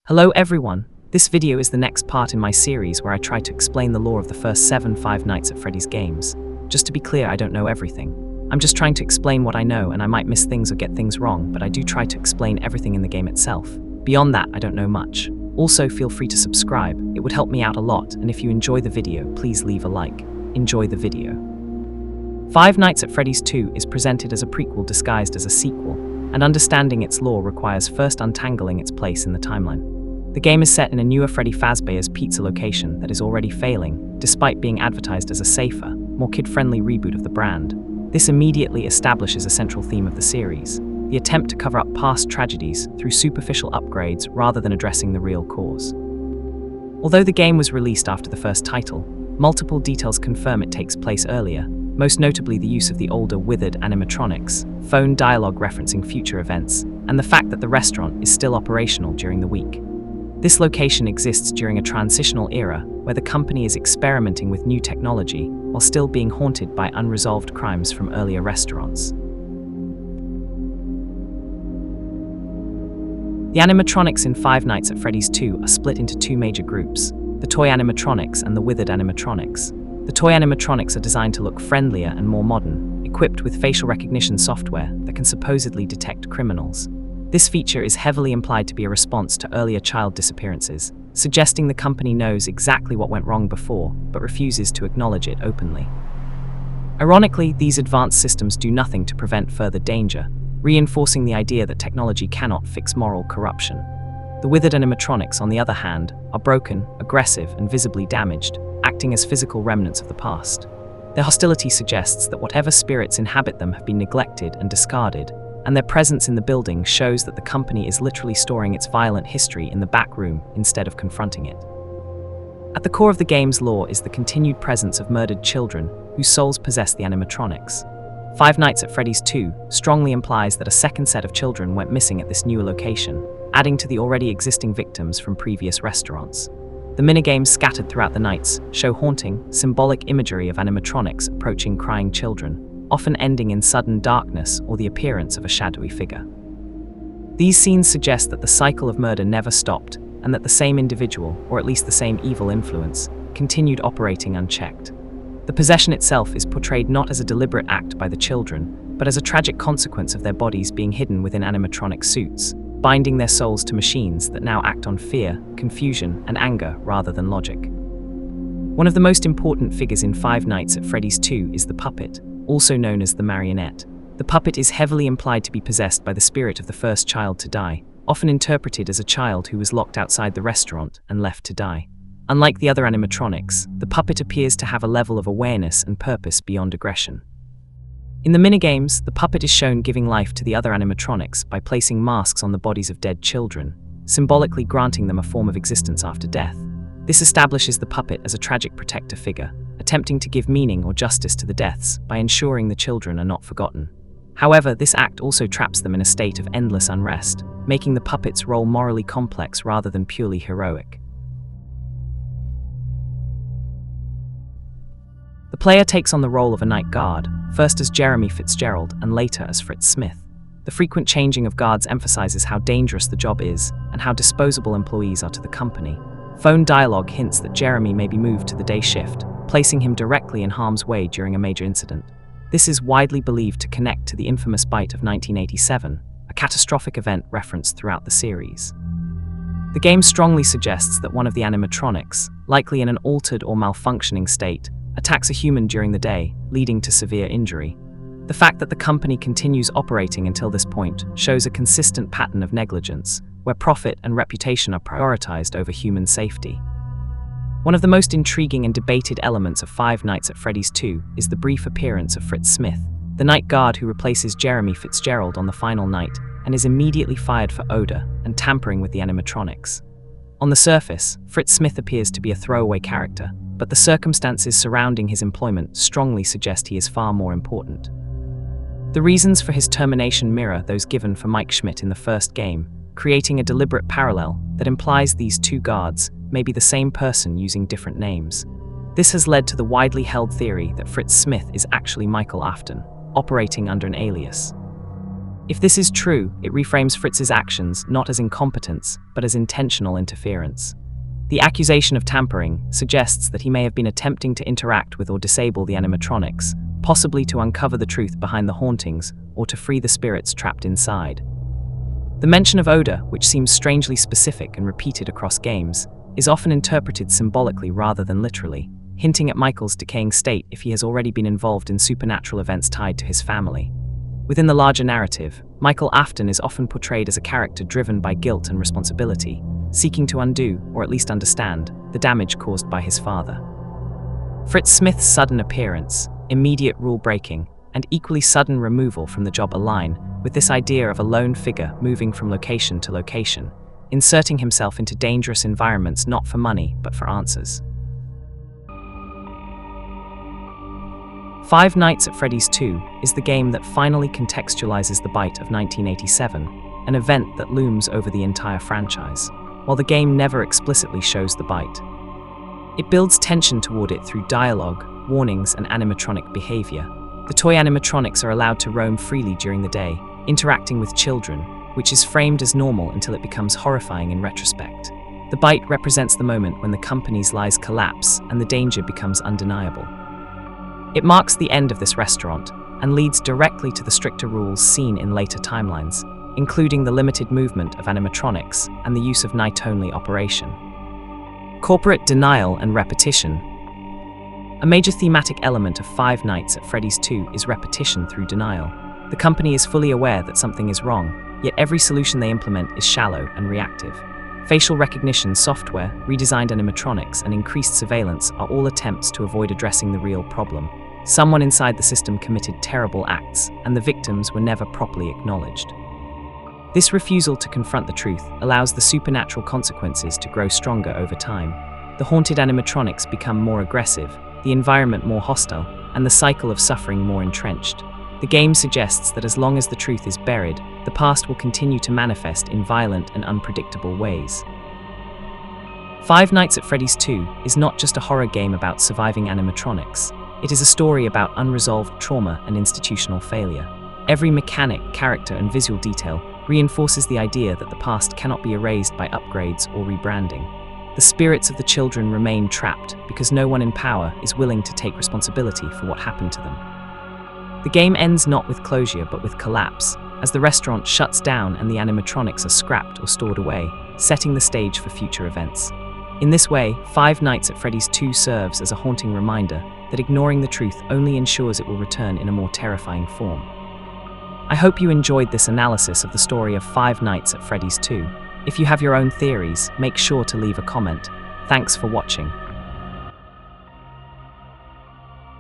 Hello everyone! This video is the next part in my series where I try to explain the lore of the first 7 Five Nights at Freddy's games. Just to be clear, I don't know everything. I'm just trying to explain what I know, and I might miss things or get things wrong, but I do try to explain everything in the game itself. Beyond that, I don't know much. Also, feel free to subscribe, it would help me out a lot, and if you enjoy the video, please leave a like. Enjoy the video. Five Nights at Freddy's 2 is presented as a prequel disguised as a sequel, and understanding its lore requires first untangling its place in the timeline. The game is set in a newer Freddy Fazbear's Pizza location that is already failing, despite being advertised as a safer, more kid-friendly reboot of the brand. This immediately establishes a central theme of the series, the attempt to cover up past tragedies through superficial upgrades rather than addressing the real cause. Although the game was released after the first title, multiple details confirm it takes place earlier, most notably the use of the older withered animatronics, phone dialogue referencing future events, and the fact that the restaurant is still operational during the week. This location exists during a transitional era where the company is experimenting with new technology while still being haunted by unresolved crimes from earlier restaurants. The animatronics in Five Nights at Freddy's 2 are split into two major groups, the toy animatronics and the withered animatronics. The toy animatronics are designed to look friendlier and more modern, equipped with facial recognition software that can supposedly detect criminals. This feature is heavily implied to be a response to earlier child disappearances, suggesting the company knows exactly what went wrong before, but refuses to acknowledge it openly. Ironically, these advanced systems do nothing to prevent further danger, reinforcing the idea that technology cannot fix moral corruption. The withered animatronics, on the other hand, are broken, aggressive, and visibly damaged, acting as physical remnants of the past. Their hostility suggests that whatever spirits inhabit them have been neglected and discarded, and their presence in the building shows that the company is literally storing its violent history in the back room instead of confronting it. At the core of the game's lore is the continued presence of murdered children whose souls possess the animatronics. Five Nights at Freddy's 2 strongly implies that a second set of children went missing at this newer location, adding to the already existing victims from previous restaurants. The minigames scattered throughout the nights show haunting, symbolic imagery of animatronics approaching crying children, often ending in sudden darkness or the appearance of a shadowy figure. These scenes suggest that the cycle of murder never stopped, and that the same individual, or at least the same evil influence, continued operating unchecked. The possession itself is portrayed not as a deliberate act by the children, but as a tragic consequence of their bodies being hidden within animatronic suits, binding their souls to machines that now act on fear, confusion, and anger rather than logic. One of the most important figures in Five Nights at Freddy's 2 is the puppet, also known as the marionette. The puppet is heavily implied to be possessed by the spirit of the first child to die, often interpreted as a child who was locked outside the restaurant and left to die. Unlike the other animatronics, the puppet appears to have a level of awareness and purpose beyond aggression. In the minigames, the puppet is shown giving life to the other animatronics by placing masks on the bodies of dead children, symbolically granting them a form of existence after death. This establishes the puppet as a tragic protector figure, attempting to give meaning or justice to the deaths by ensuring the children are not forgotten. However, this act also traps them in a state of endless unrest, making the puppet's role morally complex rather than purely heroic. The player takes on the role of a night guard, first as Jeremy Fitzgerald and later as Fritz Smith. The frequent changing of guards emphasizes how dangerous the job is and how disposable employees are to the company. Phone dialogue hints that Jeremy may be moved to the day shift, placing him directly in harm's way during a major incident. This is widely believed to connect to the infamous bite of 1987, a catastrophic event referenced throughout the series. The game strongly suggests that one of the animatronics, likely in an altered or malfunctioning state, attacks a human during the day, leading to severe injury. The fact that the company continues operating until this point shows a consistent pattern of negligence, where profit and reputation are prioritized over human safety. One of the most intriguing and debated elements of Five Nights at Freddy's 2 is the brief appearance of Fritz Smith, the night guard who replaces Jeremy Fitzgerald on the final night and is immediately fired for odor and tampering with the animatronics. On the surface, Fritz Smith appears to be a throwaway character, but the circumstances surrounding his employment strongly suggest he is far more important. The reasons for his termination mirror those given for Mike Schmidt in the first game, creating a deliberate parallel that implies these two guards may be the same person using different names. This has led to the widely held theory that Fritz Smith is actually Michael Afton, operating under an alias. If this is true, it reframes Fritz's actions not as incompetence, but as intentional interference. The accusation of tampering suggests that he may have been attempting to interact with or disable the animatronics, possibly to uncover the truth behind the hauntings or to free the spirits trapped inside. The mention of odor, which seems strangely specific and repeated across games, is often interpreted symbolically rather than literally, hinting at Michael's decaying state if he has already been involved in supernatural events tied to his family. Within the larger narrative, Michael Afton is often portrayed as a character driven by guilt and responsibility, seeking to undo, or at least understand, the damage caused by his father. Fritz Smith's sudden appearance, immediate rule-breaking, and equally sudden removal from the job align with this idea of a lone figure moving from location to location, inserting himself into dangerous environments not for money, but for answers. Five Nights at Freddy's 2 is the game that finally contextualizes the bite of 1987, an event that looms over the entire franchise, while the game never explicitly shows the bite. It builds tension toward it through dialogue, warnings, and animatronic behavior. The toy animatronics are allowed to roam freely during the day, interacting with children, which is framed as normal until it becomes horrifying in retrospect. The bite represents the moment when the company's lies collapse and the danger becomes undeniable. It marks the end of this restaurant and leads directly to the stricter rules seen in later timelines, including the limited movement of animatronics and the use of night-only operation. Corporate denial and repetition. A major thematic element of Five Nights at Freddy's 2 is repetition through denial. The company is fully aware that something is wrong, yet every solution they implement is shallow and reactive. Facial recognition software, redesigned animatronics, and increased surveillance are all attempts to avoid addressing the real problem. Someone inside the system committed terrible acts, and the victims were never properly acknowledged. This refusal to confront the truth allows the supernatural consequences to grow stronger over time. The haunted animatronics become more aggressive, the environment more hostile, and the cycle of suffering more entrenched. The game suggests that as long as the truth is buried, the past will continue to manifest in violent and unpredictable ways. Five Nights at Freddy's 2 is not just a horror game about surviving animatronics. It is a story about unresolved trauma and institutional failure. Every mechanic, character, and visual detail reinforces the idea that the past cannot be erased by upgrades or rebranding. The spirits of the children remain trapped because no one in power is willing to take responsibility for what happened to them. The game ends not with closure but with collapse, as the restaurant shuts down and the animatronics are scrapped or stored away, setting the stage for future events. In this way, Five Nights at Freddy's 2 serves as a haunting reminder that ignoring the truth only ensures it will return in a more terrifying form. I hope you enjoyed this analysis of the story of Five Nights at Freddy's 2. If you have your own theories, make sure to leave a comment. Thanks for watching.